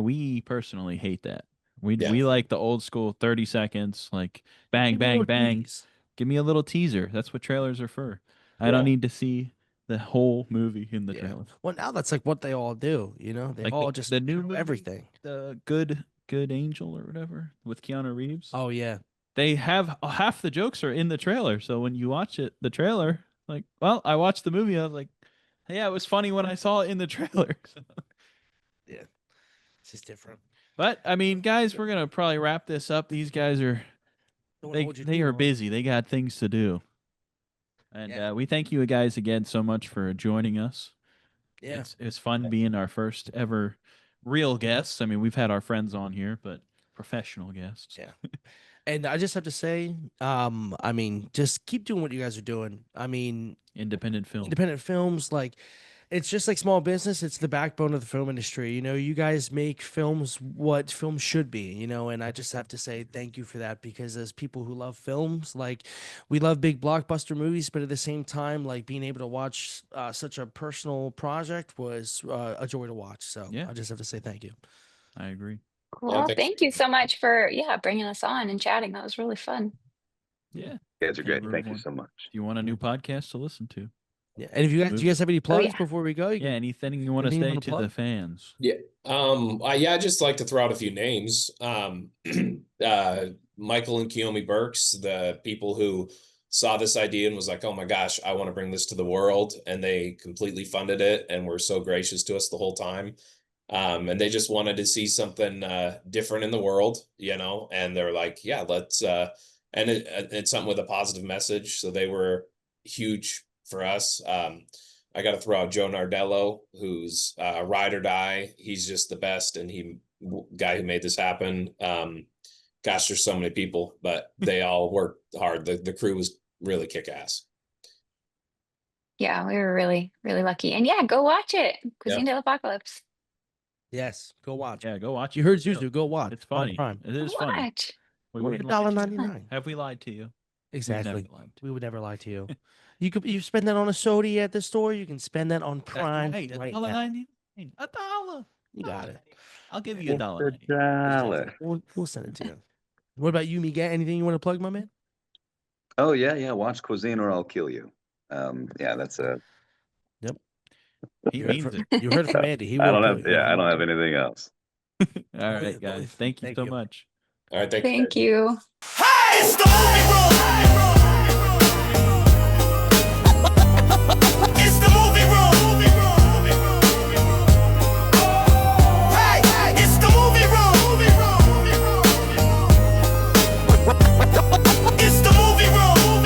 we personally hate that. We like the old school 30 seconds, like bang, bang, bang. Tease. Give me a little teaser. That's what trailers are for. I don't need to see the whole movie in the trailer. Well, now that's like what they all do. They Like all just the new do movie, everything. The Good Angel or whatever with Keanu Reeves. Oh yeah. They have half the jokes are in the trailer. So when you watch the trailer, like, well, I watched the movie. I was like, yeah, it was funny when I saw it in the trailer. Yeah, it's just different. But I mean, guys, we're gonna probably wrap this up. These guys are they are busy. They got things to do. And we thank you guys again so much for joining us. Yeah, it's fun being our first ever real guests. I mean, we've had our friends on here, but professional guests. Yeah. And I just have to say, I mean, just keep doing what you guys are doing. I mean, independent films, like it's just like small business. It's the backbone of the film industry. You guys make films what films should be, and I just have to say thank you for that, because as people who love films, like we love big blockbuster movies, but at the same time, like being able to watch such a personal project was a joy to watch. So I just have to say thank you. I agree. Well, thank you so much for bringing us on and chatting. That was really fun. Yeah, you guys are great. Thank you so much. If you want a new podcast to listen to. Yeah, and if you guys have any plugs before we go? Anything you want to say to the fans? Yeah. I just like to throw out a few names. Michael and Kiyomi Burks, the people who saw this idea and was like, oh my gosh, I want to bring this to the world. And they completely funded it and were so gracious to us the whole time. And they just wanted to see something different in the world, and they're like, yeah, let's, and it's something with a positive message. So they were huge for us. I got to throw out Joe Nardello, who's ride or die. He's just the best. And guy who made this happen. Gosh, there's so many people, but they all worked hard. The crew was really kick ass. Yeah, we were really, really lucky. And go watch it. Cuisine de l'Apocalypse. Yes, go watch. Yeah, go watch. You heard Zuzu, go watch. It's funny. On Prime. It is funny. $1.99. Have we lied to you? Exactly. We would never lie to you. You spend that on a soda at the store. You can spend that on Prime. Hey, right $1.99. now. $1. You got it. I'll give you $1. We'll send it to you. What about you, Mighet? Anything you want to plug, my man? Oh yeah. Watch Cuisine or I'll kill you. That's a. Yep. He means it. You heard it from Andy. He I will don't kill have. you. I don't have anything else. All right, guys. Thank you so much. All right. Thank you. Hey, it's the movie room. It's the movie room. Hey, it's the movie room. It's the movie room.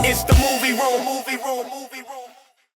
It's the movie room.